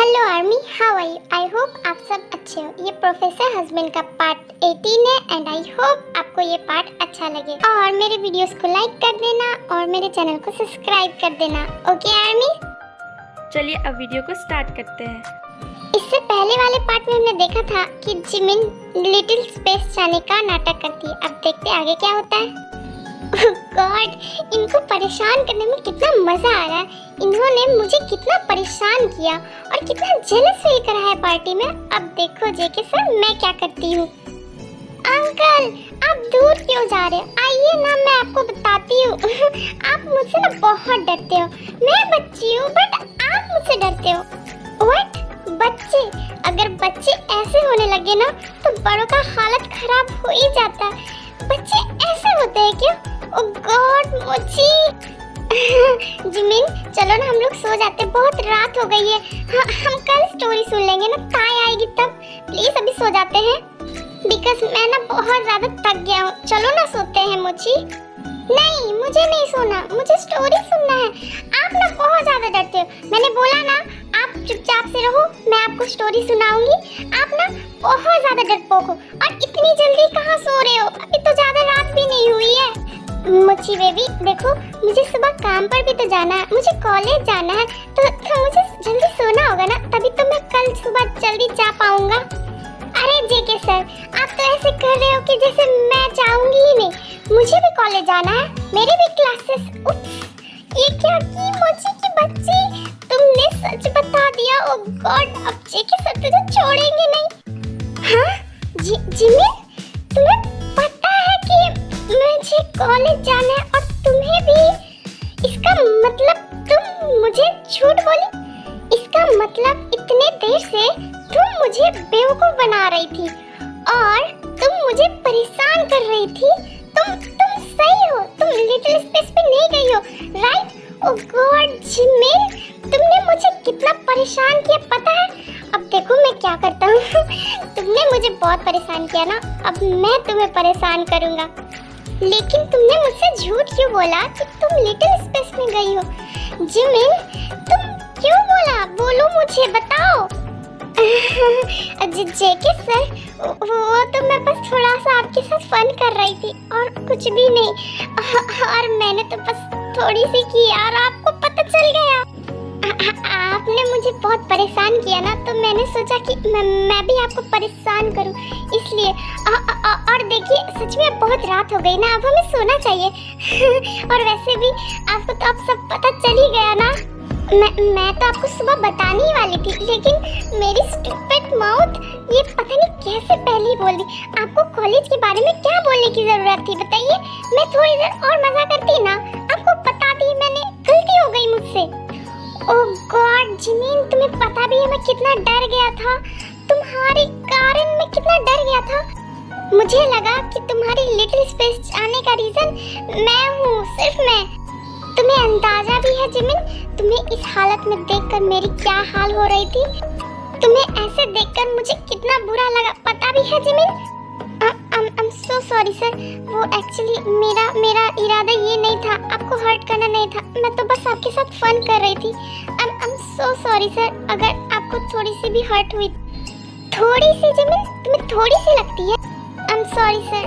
Hello army, how are you? I hope आप सब अच्छे हो। ये प्रोफेसर हस्बैंड का पार्ट 18 है एंड आई होप आपको ये पार्ट अच्छा लगे और मेरे वीडियोस को लाइक कर देना और मेरे चैनल को सब्सक्राइब कर देना। ओके आर्मी, चलिए अब वीडियो को स्टार्ट करते हैं। इससे पहले वाले पार्ट में हमने देखा था कि जिमिन लिटिल स्पेस जाने का नाटक करती है। अब देखते हैं आगे क्या होता है। गॉड, इनको परेशान करने में कितना मजा आ रहा है। इन्होंने मुझे कितना परेशान किया और कितना जेलस फील करा है पार्टी में। अब देखो जेके सर, मैं क्या करती हूँ। अंकल, आप दूर क्यों जा रहे हो? आइए ना, मैं आपको बताती हूँ। आप मुझसे ना बहुत डरते हो। मैं बच्ची हूँ बट आप मुझसे डरते हो। व्हाट? बच्चे? अगर बच्चे ऐसे होने लगे ना तो बड़ों का हालत खराब हो ही जाता है। बच्चे ऐसे होते हैं क्या? ओह गॉड मोची। जिमिन, चलो ना हम लोग सो जाते, बहुत रात हो गई है। हम कल स्टोरी सुन लेंगे ना, ताई आएगी तब। प्लीज अभी सो जाते हैं बिकॉज मैं ना बहुत ज्यादा थक गया हूँ। चलो ना सोते हैं मोची। नहीं, मुझे नहीं सोना, मुझे स्टोरी सुनना है। आप ना बहुत ज्यादा डरते हो। मैंने बोला ना आप चुपचाप से रहो, मैं आपको स्टोरी सुनाऊंगी। आप ना बहुत ज्यादा डरपोक हो। और इतनी जल्दी कहाँ सो रहे हो? अभी तो ज्यादा रात भी नहीं हुई है। मुची बेबी देखो, मुझे सुबह काम पर भी तो जाना है, मुझे कॉलेज जाना है, तो मुझे जल्दी सोना होगा ना, तभी तो मैं कल सुबह जल्दी जा पाऊंगा। अरे जेके सर, आप तो ऐसे कर रहे हो कि जैसे मैं चाहूंगी ही नहीं। मुझे भी कॉलेज जाना है, मेरी भी क्लासेस। उप्स, ये क्या की मोची की बच्ची, तुमने सच बता दिया। ओ गॉड, अब जेके सर तुझे छोड़ेंगे नहीं। हाँ जिमिन, तुम्हें पता है कि मुझे कॉलेज जाना है और तुम्हें भी? इसका मतलब तुम मुझे झूठ बोली? इसका मतलब इतने देर से तुम मुझे बेवकूफ बना रही थी और तुम मुझे परेशान कर रही थी। तुम सही हो, तुम लिटिल स्पेस पे नहीं गई हो, राइट? ओह गॉड जिमिन, तुमने मुझे कितना परेशान किया पता है? अब देखो मैं क्या करता हूँ। तुमने मुझे बहुत परेशान किया ना, अब मैं तुम्हें परेशान करूँगा। लेकिन तुमने मुझसे झूठ क्यों बोला कि तुम लिटिल स्पेस में गई हो? जिमिन, तुम क्यों बोला? बोलो, मुझे बताओ। जेके सर, वो तो मैं बस थोड़ा सा आपके साथ फन कर रही थी और कुछ भी नहीं। और मैंने तो बस थोड़ी सी की और आपको पता चल गया। आपने मुझे बहुत परेशान किया ना, तो मैंने सोचा कि मैं भी आपको परेशान करूं, इसलिए। और देखिए, सच में अब बहुत रात हो गई ना, अब हमें सोना चाहिए। और वैसे भी आपको तो अब सब पता चल ही गया ना। मैं तो आपको सुबह बताने ही वाली थी, लेकिन मेरी स्टूपिड माउथ ये पता नहीं कैसे पहले ही बोल दी। आपको कॉलेज के बारे में क्या बोलने की जरूरत थी बताइए? मैं थोड़ी देर और मजा करती ना, आपको बताती। मैंने गलती हो गई मुझसे। ओह गॉड जिमिन, तुम्हें पता भी है मैं कितना डर गया था। तुम्हारे कारण मैं कितना डर गया था। मुझे लगा कि तुम्हारी लिटिल स्पेस जाने का रीजन मैं हूँ, सिर्फ मैं। तुम्हें अंदाजा भी है जिमिन, तुम्हें इस हालत में देखकर मेरी क्या हाल हो रही थी? तुम्हें ऐसे देखकर मुझे कितना बुरा लगा पता भी है Jimin? I'm so sorry sir, वो एक्चुअली मेरा इरादा ये नहीं था, आपको हर्ट करना नहीं था। मैं तो बस आपके साथ फन कर रही थी। I'm so sorry सर, अगर आपको थोड़ी सी भी हर्ट हुई। थोड़ी सी जिमिन, तुम्हें थोड़ी सी लगती है? I'm sorry सर,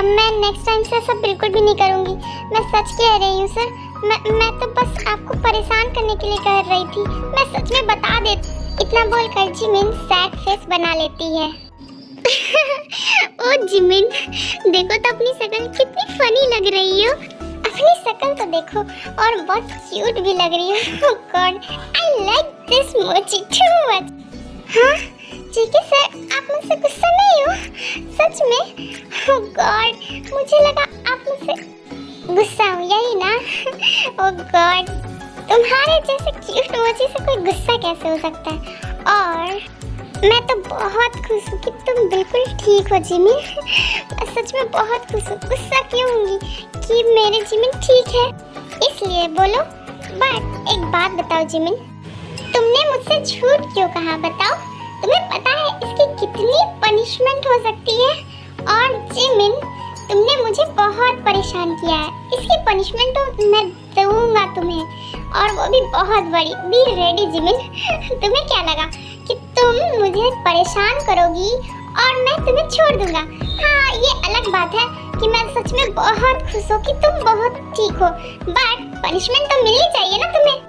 मैं नेक्स्ट टाइम से ऐसा बिल्कुल भी नहीं करूँगी। मैं सच कह रही हूँ सर, मैं तो बस आपको परेशान करने के लिए कर रही थी। मैं सच में बता देती। इतना बोलकर जिमिन सैड फेस बना लेती है। ओ जिमिन, देखो तो अपनी शक्ल कितनी फनी लग रही हो। अपनी शक्ल तो देखो, और बहुत क्यूट भी लग रही हो। ओह गॉड, आई लाइक दिस मोची टू मच। हाँ जेके सर, आप मुझसे गुस्सा नहीं हो? सच में? ओह गॉड, मुझे लगा आप मुझसे गुस्सा हो, यही ना? ओह गॉड, तुम्हारे जैसे क्यूट मोची से कोई गुस्सा कैसे हो सकता है? और मैं तो बहुत खुश हूँ कि तुम बिल्कुल ठीक हो जिमिन। मैं सच में बहुत खुश हूँ। गुस्सा क्यों होंगी कि मेरे जिमिन ठीक है, इसलिए बोलो। बट एक बात बताओ जिमिन, तुमने मुझसे झूठ क्यों कहा बताओ? तुम्हें पता है इसकी कितनी पनिशमेंट हो सकती है? और जिमिन, तुमने मुझे बहुत परेशान किया है, इसकी पनिशमेंट तो मैं दूंगा तुम्हें, और वो भी बहुत बड़ी। Be ready Jimin. तुम्हें क्या लगा कि तुम मुझे परेशान करोगी और मैं तुम्हें छोड़ दूंगा? हाँ, ये अलग बात है कि मैं सच में बहुत खुश हूँ कि तुम बहुत ठीक हो, बट पनिशमेंट तो मिलनी चाहिए ना तुम्हें।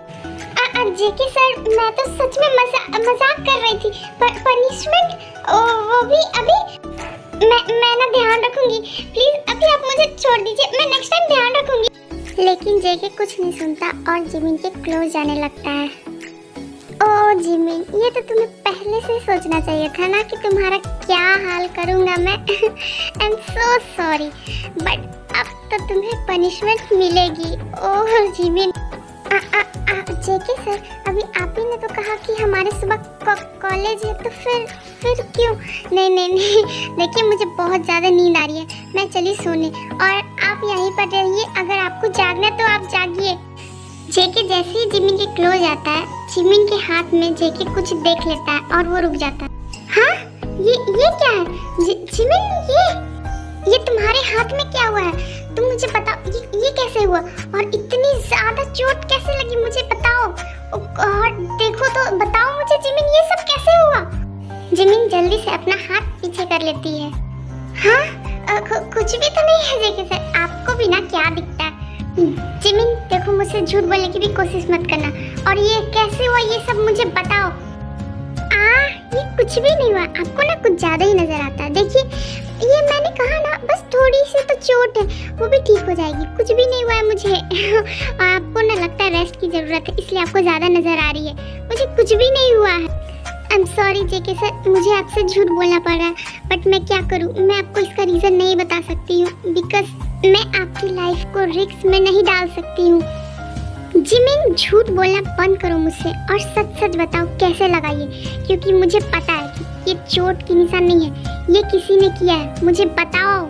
जेके सर, मैं तो सच में मजाक कर रही थी। पनिशमेंट वो भी अभी मैं ना ध्यान रखूंगी। प्लीज अभी आप मुझे छोड़ दीजिए, मैं नेक्स्ट टाइम ध्यान रखूंगी। लेकिन जेके कुछ नहीं सुनता और जिमिन के क्लोज जाने लगता है। ओ जिमिन, ये तो तुम्हें पहले से सोचना चाहिए था ना कि तुम्हारा क्या हाल करूंगा मैं। I am so sorry, but अब तो तुम्हें पनिशमेंट मिलेगी। ओह जिमिन। जेके सर, अभी आप ही ने तो कहा कि हमारे सुबह कॉलेज है, तो फिर क्यों? नहीं, देखिए मुझे बहुत ज़्यादा नींद आ रही है, मैं चली सोने, और आप यहीं पर रहिए। अगर आपको जागना है तो आप जागिए। जेके जैसे ही जिमिन के क्लोज आता है, जिमिन के हाथ में जेके कुछ देख लेता है और वो रुक जाता है। हाँ, ये क्या है? जिमिन, ये तुम्हारे हाथ में क्या हुआ है? तुम मुझे बताओ, ये कैसे हुआ और इतनी ज्यादा चोट कैसे लगी? मुझे बताओ। और देखो तो बताओ मुझे जिमिन, ये सब कैसे हुआ? जिमिन जल्दी से अपना हाथ पीछे कर लेती है। हाँ, कुछ भी तो नहीं है जेके सर, आपको भी ना क्या दिखता है? जिमिन देखो, मुझसे झूठ बोलने की भी कोशिश मत करना, और ये कैसे हुआ ये सब मुझे बताओ। ये कुछ भी नहीं हुआ, आपको ना कुछ ज्यादा ही नजर आता है। देखिए, ये मैंने कहा ना, बस थोड़ी सी तो चोट है, वो भी ठीक हो जाएगी। कुछ भी नहीं हुआ है मुझे। आपको ना लगता है रेस्ट की जरूरत है, इसलिए आपको ज्यादा नजर आ रही है। मुझे कुछ भी नहीं हुआ है। I am sorry JK sir, मुझे आपसे झूठ बोलना पड़ रहा है, बट मैं क्या करूँ? मैं आपको इसका रीजन नहीं बता सकती हूँ, बिकॉज मैं आपकी लाइफ को रिस्क में नहीं डाल सकती हूँ। जिमिन, झूठ बोलना बंद करो मुझसे और सच बताओ कैसे लगा ये, क्योंकि मुझे पता है कि ये चोट की निशान नहीं है, ये किसी ने किया है। मुझे बताओ।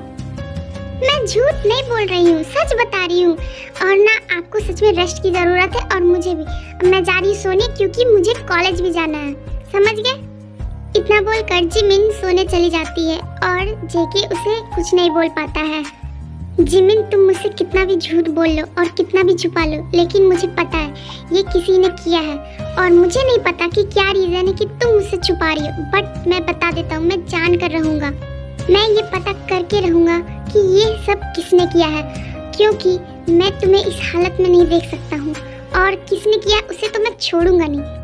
मैं झूठ नहीं बोल रही हूँ, सच बता रही हूँ। और ना आपको सच में रेस्ट की जरूरत है, और मुझे भी। मैं जा रही हूँ सोने, क्योंकि मुझे कॉलेज भी जाना है, समझ गए? इतना बोलकर जिमिन सोने चली जाती है और जेके उसे कुछ नहीं बोल पाता है। जिमिन, तुम मुझसे कितना भी झूठ बोल लो और कितना भी छुपा लो, लेकिन मुझे पता है ये किसी ने किया है, और मुझे नहीं पता कि क्या रीजन है कि तुम मुझसे छुपा रही हो, बट मैं बता देता हूँ, मैं जान कर रहूँगा। मैं ये पता करके रहूँगा कि ये सब किसने किया है, क्योंकि मैं तुम्हें इस हालत में नहीं देख सकता हूँ, और किसने किया उसे तो मैं छोड़ूंगा नहीं।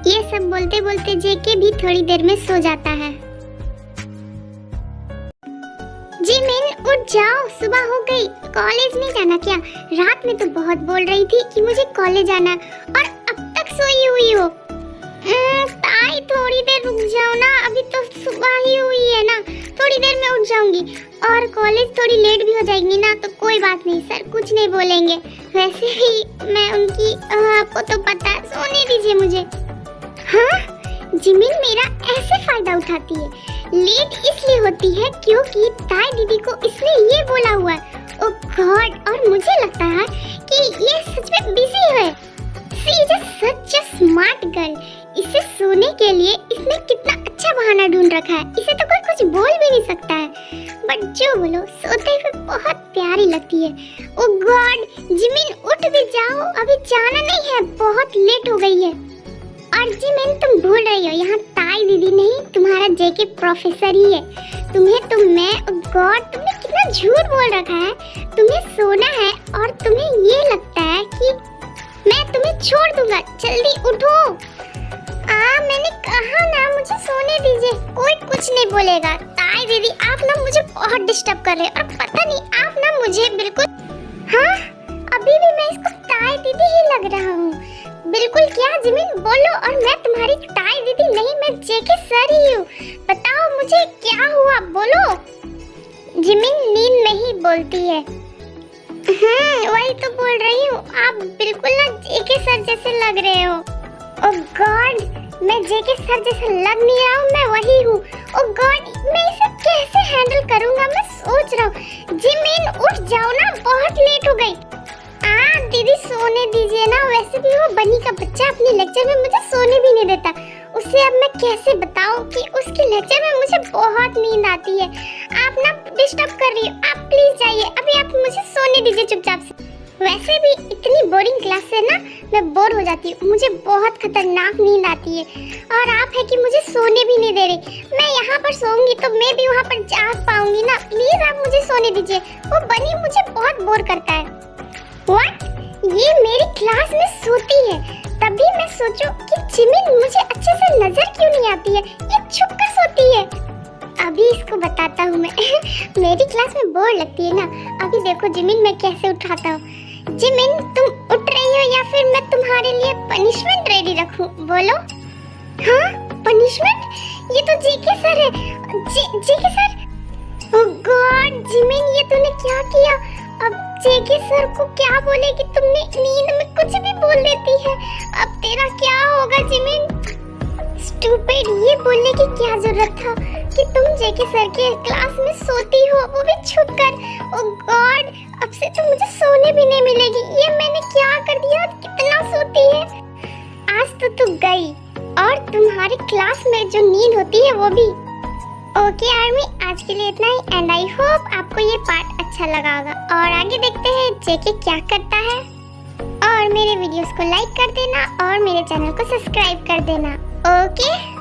ये सब बोलते बोलते जेके भी थोड़ी देर में सो जाता है। जिमिन, उठ जाओ, सुबह हो गई, कॉलेज नहीं जाना क्या? रात में तो बहुत बोल रही थी कि मुझे कॉलेज जाना, और अब तक सोई हुई हो। ताई, थोड़ी देर रुक जाओ ना, अभी तो सुबह ही हुई है ना, थोड़ी देर में उठ जाऊंगी, और कॉलेज थोड़ी लेट भी हो जाएगी ना, तो कोई बात नहीं, सर कुछ नहीं बोलेंगे। वैसे ही मैं उनकी, आपको तो पता है, सोने दीजिए मुझे। हाँ, जिमिन मेरा ऐसे फायदा उठाती है। लेट इसलिए होती है क्योंकि ताई दीदी को इसने ये बोला हुआ है। ओह गॉड, और मुझे लगता है कि ये सच में बिजी है। She is such a smart girl. इसे सोने के लिए इसने कितना अच्छा बहाना ढूंढ रखा है, इसे तो कोई कुछ बोल भी नहीं सकता है, बट जो बोलो सोते हुए बहुत प्यारी लगती है। ओह गॉड, जिमिन उठ भी जाओ, अभी जाना नहीं है, बहुत लेट हो गई है। और जिमिन, तुम भूल रही हो, यहाँ ताई दीदी नहीं, तुम्हारा जेके प्रोफेसर ही है। तुम्हें तो मैं, गॉड, तुमने कितना झूठ बोल रखा है। तुम्हें सोना है और तुम्हें ये लगता है कि मैं तुम्हें छोड़ दूंगा। जल्दी उठो। मैंने कहा ना, मुझे सोने दीजिए, कोई कुछ नहीं बोलेगा। ताई दीदी, आप ना मुझे बहुत डिस्टर्ब कर रहे हैं, और पता नहीं आप ना मुझे बिल्कुल, हाँ अभी भी मैं इसको ताई दीदी ही लग रहा हूँ। बिल्कुल क्या जिमिन, बोलो, और मैं तुम्हारी ताई दीदी नहीं, मैं जेके सर ही हूँ। बताओ मुझे क्या हुआ, बोलो। जिमिन नींद में ही बोलती है। वही तो बोल रही हूँ, आप बिल्कुल ना जेके सर जैसे लग रहे हो। ओह गॉड, मैं जेके सर जैसे लग नहीं रहा हूँ, मैं वही हूँ। ओह गॉड, मैं इसे कैसे हैंडल करूँगा, मैं सोच रहा हूँ। जिमिन उठ जाओ ना, बहुत लेट हो गई। दीदी सोने दीजिए ना, वैसे भी वो बनी का बच्चा अपने लेक्चर में मुझे सोने भी नहीं देता। उसे अब मैं कैसे बताऊं कि उसके लेक्चर में मुझे बहुत नींद आती है। आप ना डिस्टर्ब कर रही हो, आप प्लीज जाइए, अभी आप मुझे सोने दीजिए चुपचाप से। वैसे भी इतनी बोरिंग क्लास से ना मैं बोर हो जाती हूँ। मुझे बहुत खतरनाक नींद आती है और आप है कि मुझे सोने भी नहीं दे रही। मैं यहाँ पर सोऊंगी तो मैं भी वहाँ पर जाग पाऊंगी ना। प्लीज आप मुझे सोने दीजिए। वो बनी मुझे बहुत बोर करता है। व्हाट? ये मेरी क्लास में सोती है। तभी मैं सोचूं कि जिमिन मुझे अच्छे से नजर क्यों नहीं आती है। ये छुप कर सोती है। अभी इसको बताता हूँ मैं। मेरी क्लास में बोर लगती है ना। अभी देखो जिमिन मैं कैसे उठाता हूँ। जिमिन तुम उठ रही हो या फिर मैं तुम्हारे लिए पनिशमेंट रेडी रखूं? बोलो। हाँ पनिशमेंट? ये तो जीके सर है। GK sir? Oh God Jimin ये तूने क्या किया? अब जेके सर को क्या बोलेगी? तुमने नींद में कुछ भी बोल देती है। अब तेरा क्या होगा जिमिन? स्टूपिड, ये बोलने की क्या जरूरत था कि तुम जेके सर के क्लास में सोती हो, वो भी छुप कर। ओह गॉड अब से तो मुझे सोने भी नहीं मिलेगी। ये मैंने क्या कर दिया? कितना सोती है। आज तो तू गई और तुम्हारी क्लास में जो नींद होती है वो भी। ओके आर्मी, आज के लिए इतना ही एंड आई होप आपको ये पार्ट अच्छा लगा होगा। और आगे देखते हैं जेके क्या करता है। और मेरे वीडियोस को लाइक कर देना और मेरे चैनल को सब्सक्राइब कर देना। ओके।